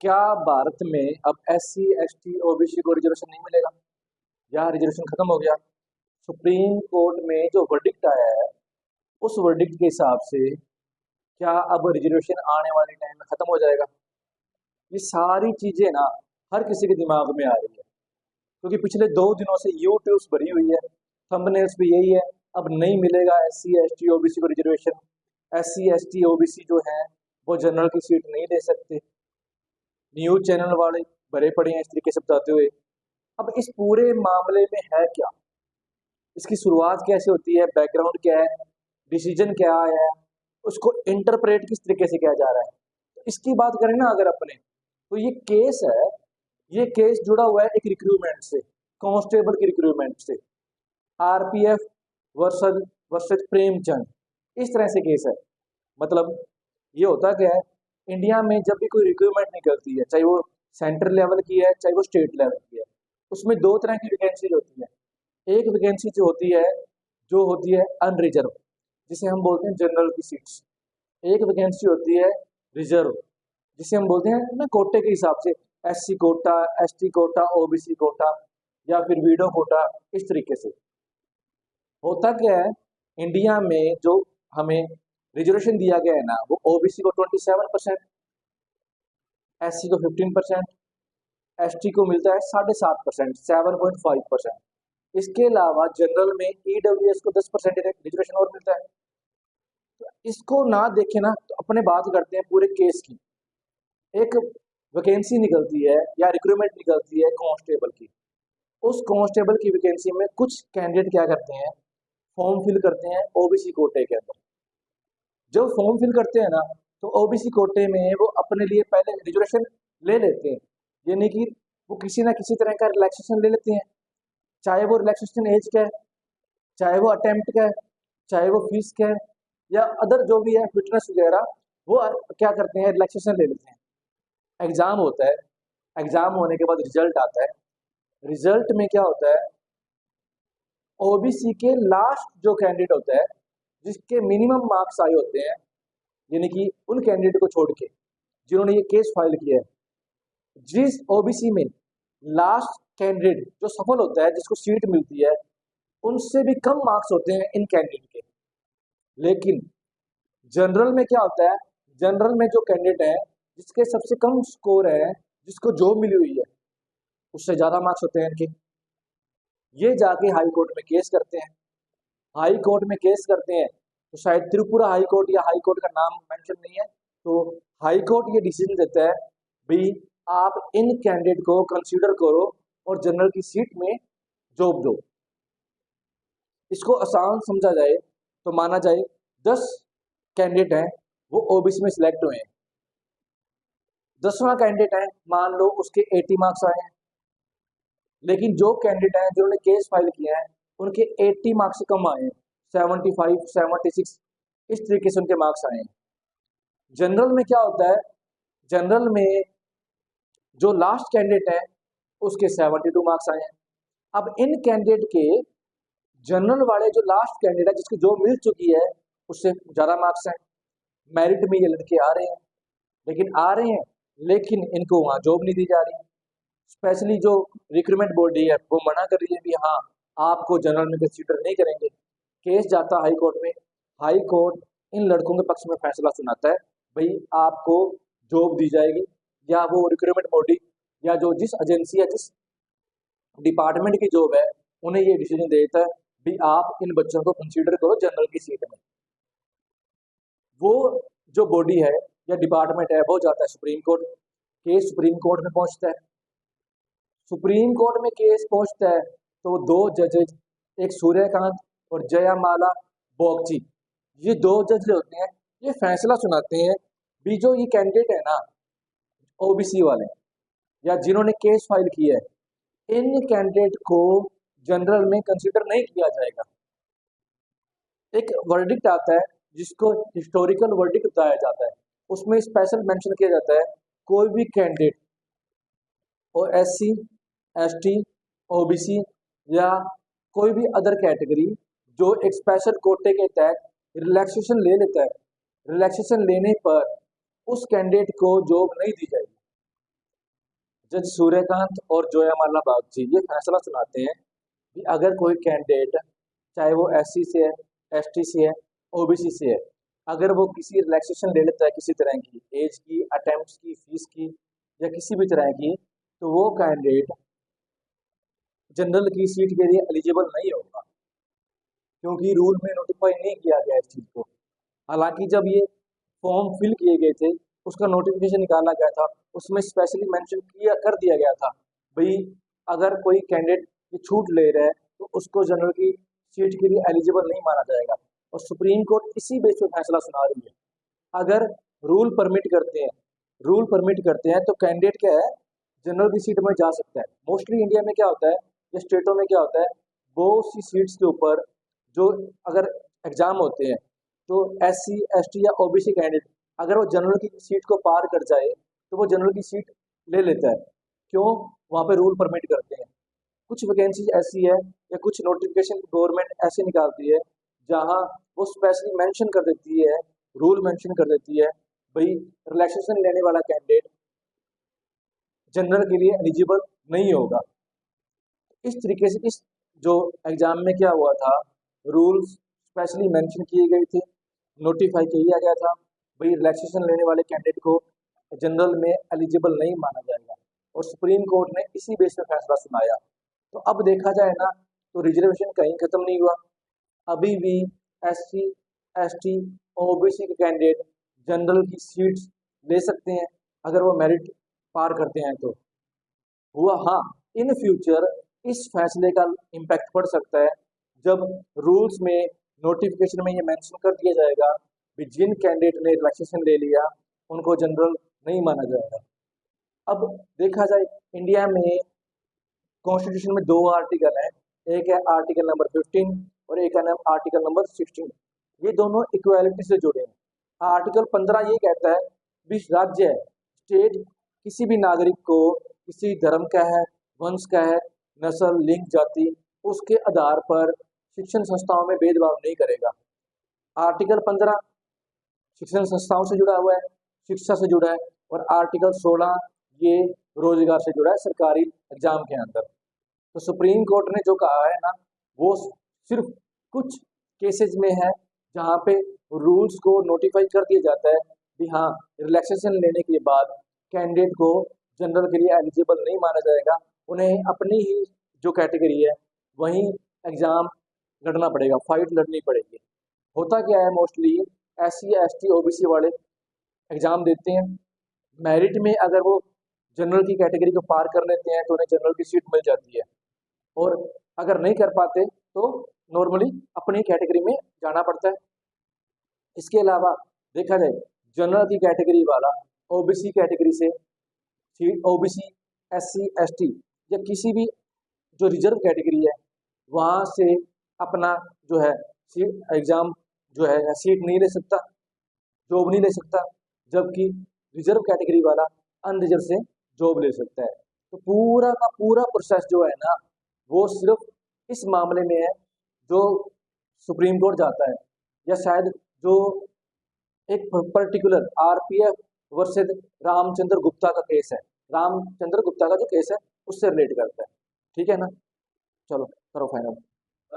क्या भारत में अब SC ST OBC को रिजर्वेशन नहीं मिलेगा या रिजर्वेशन खत्म हो गया? सुप्रीम कोर्ट में जो वर्डिक्ट आया है उस वर्डिक्ट के हिसाब से क्या अब रिजर्वेशन आने वाले टाइम में खत्म हो जाएगा? ये सारी चीजें ना हर किसी के दिमाग में आ रही है क्योंकि पिछले 2 दिनों से यूट्यूब्स भरी हुई है, थंबनेल्स भी यही है। अब नहीं मिलेगा SC ST OBC को रिजर्वेशन। SC ST OBC जो है वो जनरल की सीट नहीं ले सकते। न्यूज चैनल वाले भरे पड़े हैं इस तरीके से बताते हुए। अब इस पूरे मामले में है क्या, इसकी शुरुआत कैसे होती है, बैकग्राउंड क्या है, डिसीजन क्या है, उसको इंटरप्रेट किस तरीके से किया जा रहा है, तो इसकी बात करें ना अगर अपने, तो ये केस है, ये केस जुड़ा हुआ है एक रिक्रूटमेंट से, कांस्टेबल की रिक्रूटमेंट से। RPF वर्सेस वर्सेस प्रेमचंद, इस तरह से केस है। मतलब ये होता क्या है, इंडिया में जब भी कोई रिक्रूटमेंट निकलती है, चाहे वो सेंट्रल लेवल की है चाहे वो स्टेट लेवल की है, उसमें दो तरह की वैकेंसीज होती है। एक वैकेंसी जो होती है अनरिजर्व, जिसे हम बोलते हैं जनरल की सीट्स। एक वैकेंसी होती है रिजर्व, जिसे हम बोलते हैं ना कोटे के हिसाब से, SC Kota, ST Kota, OBC Kota या फिर वीडो कोटा, इस तरीके से। होता क्या है, इंडिया में जो हमें रिजर्वेशन दिया गया है ना, वो OBC को 27%, SC को 15%, ST को मिलता है 7.5%, 7.5%। इसके अलावा जनरल में EWS को 10% रिजर्वेशन और मिलता है। तो इसको ना देखे ना तो अपने बात करते हैं पूरे केस की। एक वैकेंसी निकलती है या रिक्रूटमेंट निकलती है कांस्टेबल की, उस कांस्टेबल की वैकेंसी में कुछ कैंडिडेट क्या करते हैं, फॉर्म फिल करते हैं OBC कोटे के अंदर। जब फॉर्म फिल करते हैं ना तो OBC कोटे में वो अपने लिए पहले रिजर्वेशन ले लेते हैं, यानी कि वो किसी ना किसी तरह का रिलैक्सेशन ले लेते हैं, चाहे वो रिलैक्सेशन एज का है, चाहे वो अटेम्प्ट का है, चाहे वो फीस का है, या अदर जो भी है फिटनेस वगैरह, वो क्या करते हैं, रिलैक्सेशन ले लेते हैं। एग्जाम होता है, एग्जाम होने के बाद रिजल्ट आता है। रिजल्ट में क्या होता है, OBC के लास्ट जो कैंडिडेट होता है जिसके मिनिमम मार्क्स आए होते हैं, यानी कि उन कैंडिडेट को छोड़ के जिन्होंने ये केस फाइल किया है, जिस OBC में लास्ट कैंडिडेट जो सफल होता है, जिसको सीट मिलती है, उनसे भी कम मार्क्स होते हैं इन कैंडिडेट के। लेकिन जनरल में क्या होता है, जनरल में जो कैंडिडेट है जिसके सबसे कम स्कोर है, जिसको जॉब मिली हुई है, उससे ज्यादा मार्क्स होते हैं इनके। ये जाके हाई कोर्ट में केस करते हैं। हाई कोर्ट में केस करते हैं तो शायद त्रिपुरा हाई कोर्ट या हाई कोर्ट का नाम मेंशन नहीं है, तो हाई कोर्ट ये डिसीजन देता है, भाई आप इन कैंडिडेट को कंसीडर करो और जनरल की सीट में जॉब दो। इसको आसान समझा जाए तो माना जाए 10 कैंडिडेट हैं, वो OBC में सिलेक्ट हुए हैं, 10वां कैंडिडेट है, मान लो उसके 80 मार्क्स आए हैं, लेकिन जो कैंडिडेट हैं जिन्होंने केस फाइल किया है उनके 80 मार्क्स से कम आए हैं, 75, 76, इस तरीके से उनके मार्क्स आए हैं। जनरल में क्या होता है, जनरल में जो लास्ट कैंडिडेट है उसके 72 मार्क्स आए हैं। अब इन कैंडिडेट के, जनरल वाले जो लास्ट कैंडिडेट है जिसकी जॉब मिल चुकी है, उससे ज़्यादा मार्क्स हैं। मेरिट में ये लड़के आ रहे हैं, लेकिन इनको वहाँ जॉब नहीं दी जा रही। स्पेशली जो रिक्रूटमेंट बॉडी है वो मना कर रही है भी हाँ, आपको जनरल में कंसीडर नहीं करेंगे। केस जाता हाई कोर्ट में, हाई कोर्ट इन लड़कों के पक्ष में फैसला सुनाता है, भाई आपको जॉब दी जाएगी, या वो रिक्रूटमेंट बॉडी या जो जिस एजेंसी या जिस डिपार्टमेंट की जॉब है उन्हें ये डिसीजन देता है भी आप इन बच्चों को कंसीडर करो जनरल की सीट में। वो जो बॉडी है या डिपार्टमेंट है वो जाता है supreme court, case supreme court में पहुंचता है। सुप्रीम कोर्ट में केस पहुंचता है तो दो जजेज, एक सूर्यकांत और जयामाला बोगची, ये दो जज होते हैं, ये फैसला सुनाते हैं भी जो ये कैंडिडेट है ना OBC वाले या जिन्होंने केस फाइल किया है, इन कैंडिडेट को जनरल में कंसीडर नहीं किया जाएगा। एक वर्डिक्ट आता है जिसको हिस्टोरिकल वर्डिक्ट बताया जाता है, उसमें स्पेशल मेंशन किया जाता है कोई भी कैंडिडेट और SC ST OBC या कोई भी अदर कैटेगरी जो एक स्पेशल कोटे के तहत रिलैक्सेशन ले लेता है, रिलैक्सेशन लेने पर उस कैंडिडेट को जॉब नहीं दी जाएगी। जज सूर्यकांत और जोयामाला बागची ये फैसला सुनाते हैं कि अगर कोई कैंडिडेट, चाहे वो एससी से है, एसटी से है, ओबीसी से है, अगर वो किसी रिलैक्सेशन ले लेता है किसी तरह की, एज की, अटेम्प्ट की, फीस की या किसी भी तरह की, तो वो कैंडिडेट जनरल की सीट के लिए एलिजिबल नहीं होगा, क्योंकि रूल में नोटिफाई नहीं किया गया इस चीज़ को। हालांकि जब ये फॉर्म फिल किए गए थे, उसका नोटिफिकेशन निकाला गया था, उसमें स्पेशली मेंशन किया कर दिया गया था भाई, अगर कोई कैंडिडेट ये छूट ले रहा है तो उसको जनरल की सीट के लिए एलिजिबल नहीं माना जाएगा। और सुप्रीम कोर्ट इसी बेस पे फैसला सुना रही है। अगर रूल परमिट करते हैं तो कैंडिडेट क्या है, जनरल की सीट में जा सकता है। मोस्टली इंडिया में क्या होता है या स्टेटों में क्या होता है, बहुत सी सीट्स के ऊपर जो अगर एग्जाम होते हैं तो एससी एसटी या ओबीसी कैंडिडेट अगर वो जनरल की सीट को पार कर जाए तो वो जनरल की सीट ले लेता है। क्यों? वहाँ पे रूल परमिट करते हैं। कुछ वैकेंसी ऐसी है या कुछ नोटिफिकेशन गवर्नमेंट ऐसे निकालती है जहाँ वो स्पेशली मेंशन कर देती है, रूल मेंशन कर देती है भाई, रिलैक्सेशन लेने वाला कैंडिडेट जनरल के लिए एलिजिबल नहीं होगा। इस तरीके से इस जो एग्जाम में क्या हुआ था, रूल्स स्पेशली मेंशन किए गए थे, नोटिफाई किया गया था भाई रिलैक्सेशन लेने वाले कैंडिडेट को जनरल में एलिजिबल नहीं माना जाएगा, और सुप्रीम कोर्ट ने इसी बेस पे फैसला सुनाया। तो अब देखा जाए ना, तो रिजर्वेशन कहीं खत्म नहीं हुआ, अभी भी एससी एसटी ओबीसी के कैंडिडेट जनरल की सीट्स ले सकते हैं अगर वो मेरिट पार करते हैं तो। हुआ हाँ, इन फ्यूचर इस फैसले का इम्पैक्ट पड़ सकता है जब रूल्स में, नोटिफिकेशन में ये मेंशन कर दिया जाएगा कि जिन कैंडिडेट ने रिलैक्सेशन ले लिया उनको जनरल नहीं माना जाएगा। अब देखा जाए, इंडिया में कॉन्स्टिट्यूशन में दो आर्टिकल हैं, एक है आर्टिकल नंबर 15 और एक है आर्टिकल नंबर 16। ये दोनों इक्वालिटी से जुड़े हैं। आर्टिकल 15 ये कहता है भी राज्य है, स्टेट किसी भी नागरिक को किसी धर्म का है, वंश का है, नस्ल, लिंग, जाति, उसके आधार पर शिक्षण संस्थाओं में भेदभाव नहीं करेगा। आर्टिकल 15 शिक्षण संस्थाओं से जुड़ा हुआ है, शिक्षा से जुड़ा है, और आर्टिकल 16 ये रोजगार से जुड़ा है सरकारी एग्जाम के अंदर। तो सुप्रीम कोर्ट ने जो कहा है ना, वो सिर्फ कुछ केसेस में है जहाँ पे रूल्स को नोटिफाई कर दिया जाता है कि हाँ, रिलैक्सेशन लेने के बाद कैंडिडेट को जनरल के लिए एलिजिबल नहीं माना जाएगा, उन्हें अपनी ही जो कैटेगरी है वहीं एग्ज़ाम लड़ना पड़ेगा, फाइट लड़नी पड़ेगी। होता क्या है, मोस्टली एससी एसटी ओबीसी वाले एग्ज़ाम देते हैं, मेरिट में अगर वो जनरल की कैटेगरी को पार कर लेते हैं तो उन्हें जनरल की सीट मिल जाती है, और अगर नहीं कर पाते तो नॉर्मली अपनी कैटेगरी में जाना पड़ता है। इसके अलावा देखा जाए, जनरल की कैटेगरी वाला ओबीसी कैटेगरी से ओबीसी एससी एसटी या किसी भी जो रिजर्व कैटेगरी है वहाँ से अपना जो है एग्ज़ाम जो है सीट नहीं ले सकता, जॉब नहीं ले सकता, जबकि रिजर्व कैटेगरी वाला अनरिजर्व से जॉब ले सकता है। तो पूरा का पूरा प्रोसेस जो है ना, वो सिर्फ इस मामले में है जो सुप्रीम कोर्ट जाता है, या शायद जो एक particular RPF versus Ramchandra Gupta का केस है, रामचंद्र गुप्ता का जो केस है उससे रिलेट करता है। ठीक है ना, चलो करो फाइनल।